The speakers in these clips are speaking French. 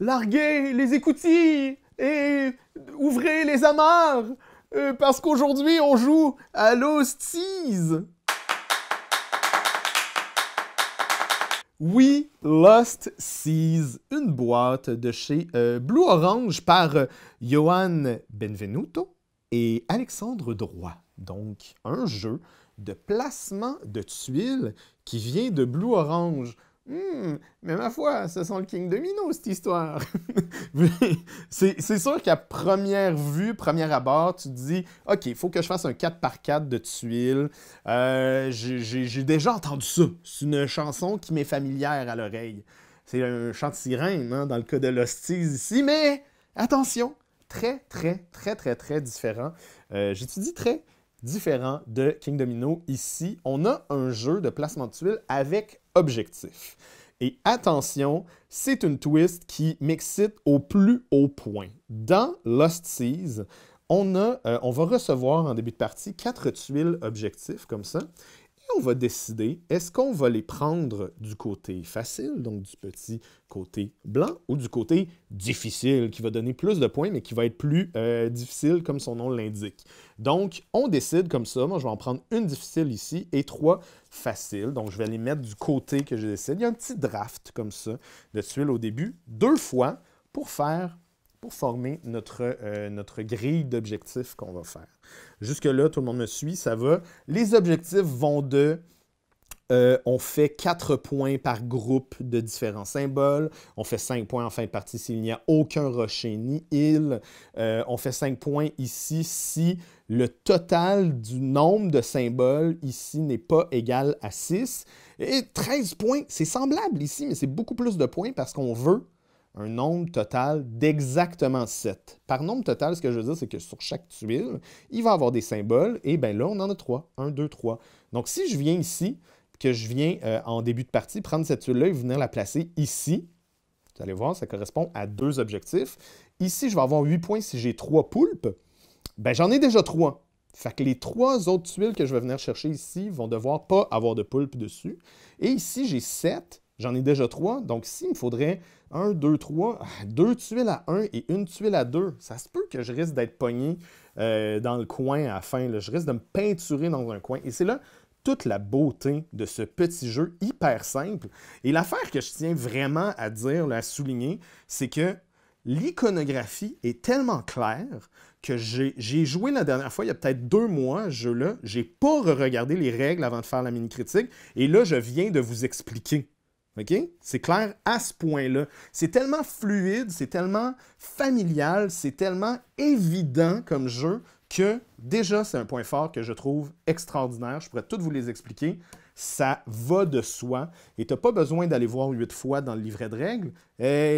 larguez les écoutilles et ouvrez les amarres, parce qu'aujourd'hui, on joue à Lost Seas. Oui, Lost Seas, une boîte de chez Blue Orange par Johan Benvenuto et Alexandre Droit. Donc, un jeu de placement de tuiles qui vient de Blue Orange. Mais ma foi, ce sont le King Domino, cette histoire. C'est sûr qu'à première vue, premier abord, tu te dis « Ok, il faut que je fasse un 4x4 de tuiles. J'ai déjà entendu ça. C'est une chanson qui m'est familière à l'oreille. C'est un chant de sirène, hein, dans le cas de Lost Seas ici, mais attention, très différent. J'étudie très différent de King Domino. Ici, on a un jeu de placement de tuiles avec objectif. Et attention, c'est une twist qui m'excite au plus haut point. Dans Lost Seas, on va recevoir en début de partie 4 tuiles objectifs comme ça. Et on va décider, est-ce qu'on va les prendre du côté facile, donc du petit côté blanc, ou du côté difficile, qui va donner plus de points, mais qui va être plus difficile, comme son nom l'indique. Donc, on décide comme ça. Moi, je vais en prendre une difficile ici et 3 faciles. Donc, je vais les mettre du côté que je décide. Il y a un petit draft comme ça de tuiles au début, 2 fois, pour former notre grille d'objectifs qu'on va faire. Jusque-là, tout le monde me suit, ça va. Les objectifs vont de... on fait 4 points par groupe de différents symboles. On fait 5 points en fin de partie s'il n'y a aucun rocher ni île. On fait 5 points ici si le total du nombre de symboles ici n'est pas égal à 6. Et 13 points, c'est semblable ici, mais c'est beaucoup plus de points parce qu'on veut un nombre total d'exactement 7. Par nombre total, ce que je veux dire, c'est que sur chaque tuile, il va y avoir des symboles, et bien là, on en a 3. 1, 2, 3. Donc, si je viens ici, que je viens en début de partie prendre cette tuile-là et venir la placer ici, vous allez voir, ça correspond à 2 objectifs. Ici, je vais avoir 8 points si j'ai 3 poulpes. Ben, j'en ai déjà 3. Fait que les 3 autres tuiles que je vais venir chercher ici vont devoir pas avoir de poulpe dessus. Et ici, j'ai 7. J'en ai déjà 3. Donc, ici, il me faudrait 1, 2, 3, 2 tuiles à 1 et une tuile à 2. Ça se peut que je risque d'être pogné dans le coin à la fin. Là. Je risque de me peinturer dans un coin. Et c'est là toute la beauté de ce petit jeu hyper simple. Et l'affaire que je tiens vraiment à dire, là, à souligner, c'est que l'iconographie est tellement claire que j'ai joué la dernière fois, il y a peut-être 2 mois, ce jeu-là. J'ai pas regardé les règles avant de faire la mini-critique. Et là, je viens de vous expliquer. OK? C'est clair à ce point-là. C'est tellement fluide, c'est tellement familial, c'est tellement évident comme jeu que déjà, c'est un point fort que je trouve extraordinaire. Je pourrais tout vous les expliquer. Ça va de soi. Et tu n'as pas besoin d'aller voir 8 fois dans le livret de règles.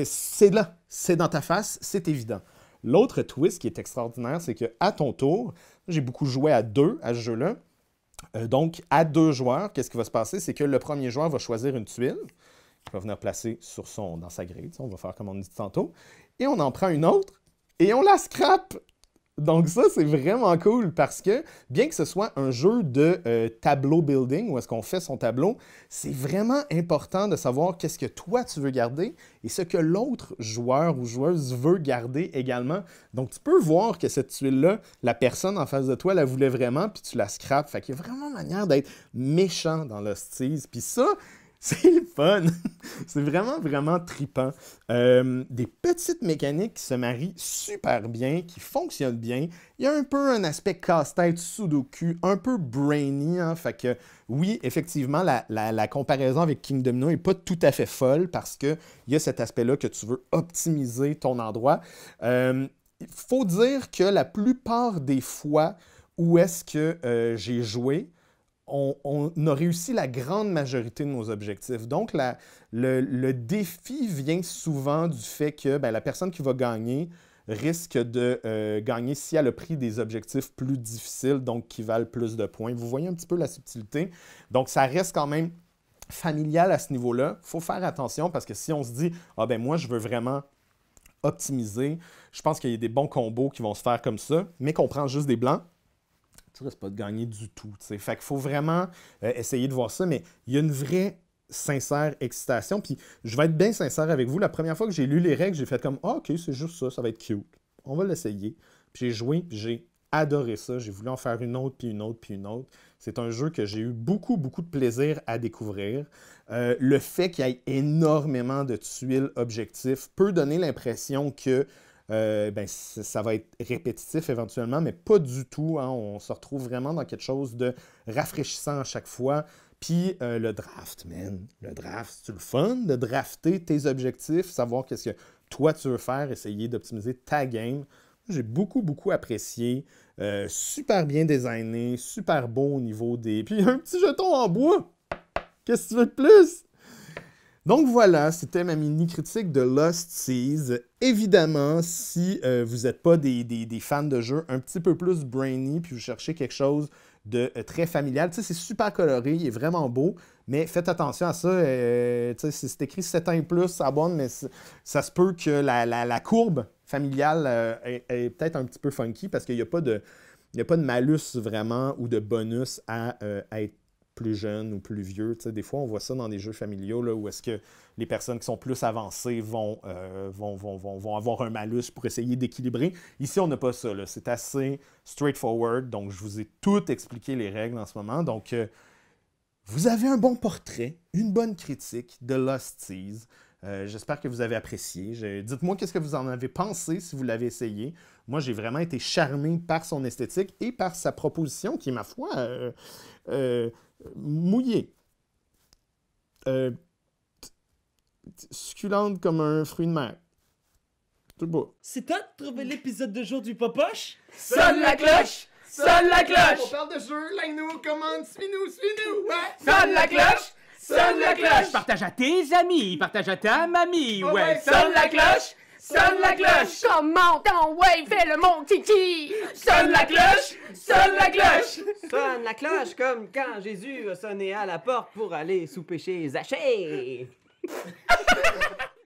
C'est là, c'est dans ta face, c'est évident. L'autre twist qui est extraordinaire, c'est qu'à ton tour, j'ai beaucoup joué à 2 à ce jeu-là. Donc, à 2 joueurs, qu'est-ce qui va se passer? C'est que le premier joueur va choisir une tuile qu'il va venir placer dans sa grille. On va faire comme on dit tantôt. Et on en prend une autre et on la scrape. Donc ça, c'est vraiment cool parce que, bien que ce soit un jeu de tableau building, où est-ce qu'on fait son tableau, c'est vraiment important de savoir qu'est-ce que toi, tu veux garder et ce que l'autre joueur ou joueuse veut garder également. Donc, tu peux voir que cette tuile-là, la personne en face de toi la voulait vraiment, puis tu la scrapes. Fait qu'il y a vraiment une manière d'être méchant dans Lost Seas. Puis ça, c'est le fun! C'est vraiment trippant. Des petites mécaniques qui se marient super bien, qui fonctionnent bien. Il y a un peu un aspect casse-tête, sudoku, un peu brainy. Hein? Fait que oui, effectivement, la comparaison avec King Domino n'est pas tout à fait folle parce qu'il y a cet aspect-là que tu veux optimiser ton endroit. Il faut dire que la plupart des fois où est-ce que j'ai joué, on a réussi la grande majorité de nos objectifs. Donc, le défi vient souvent du fait que la personne qui va gagner risque de gagner si elle a pris des objectifs plus difficiles, donc qui valent plus de points. Vous voyez un petit peu la subtilité. Donc, ça reste quand même familial à ce niveau-là. Il faut faire attention parce que si on se dit « Ah ben moi, je veux vraiment optimiser », je pense qu'il y a des bons combos qui vont se faire comme ça, mais qu'on prend juste des blancs, tu risques pas de gagner du tout. T'sais. Fait qu'il faut vraiment essayer de voir ça, mais il y a une vraie sincère excitation. Puis je vais être bien sincère avec vous. La première fois que j'ai lu les règles, j'ai fait comme « Ah, ok, c'est juste ça, ça va être cute. On va l'essayer. » Puis j'ai joué, puis j'ai adoré ça. J'ai voulu en faire une autre, puis une autre, puis une autre. C'est un jeu que j'ai eu beaucoup, beaucoup de plaisir à découvrir. Le fait qu'il y ait énormément de tuiles objectifs peut donner l'impression que ça va être répétitif éventuellement, mais pas du tout. Hein. On se retrouve vraiment dans quelque chose de rafraîchissant à chaque fois. Puis le draft, man. Le draft, c'est le fun de drafter tes objectifs, savoir qu'est-ce que toi tu veux faire, essayer d'optimiser ta game. J'ai beaucoup, beaucoup apprécié. Super bien designé, super beau au niveau des... Puis un petit jeton en bois! Qu'est-ce que tu veux de plus? Donc voilà, c'était ma mini-critique de Lost Seas. Évidemment, si vous n'êtes pas des fans de jeux un petit peu plus brainy, puis vous cherchez quelque chose de très familial, tu sais, c'est super coloré, il est vraiment beau, mais faites attention à ça. Tu sais, c'est écrit 7 ans et plus, ça abonne, mais ça se peut que la courbe familiale est peut-être un petit peu funky parce qu'il n'y a pas de malus vraiment ou de bonus à être plus jeune ou plus vieux. Tu sais, des fois, on voit ça dans des jeux familiaux là, où est-ce que les personnes qui sont plus avancées vont avoir un malus pour essayer d'équilibrer. Ici, on n'a pas ça. C'est assez straightforward. Donc, je vous ai tout expliqué les règles en ce moment. Donc, vous avez un bon portrait, une bonne critique de Lost Seas. J'espère que vous avez apprécié. Dites-moi qu'est-ce que vous en avez pensé si vous l'avez essayé. Moi, j'ai vraiment été charmé par son esthétique et par sa proposition qui est, ma foi, mouillée. Succulente comme un fruit de mer. C'est beau. C'est toi de trouver l'épisode de jour du Popoche? Sonne la cloche! Sonne la cloche! On parle de jeu, like-nous, commande, suis-nous, ouais! Sonne la cloche! Sonne la cloche! Partage à tes amis, partage à ta mamie, ouais! Sonne la cloche! Sonne la cloche! Comment ton ouais, fais le mon titi! Sonne la cloche! Sonne la cloche! Sonne la cloche comme quand Jésus a sonné à la porte pour aller souper chez Zachée.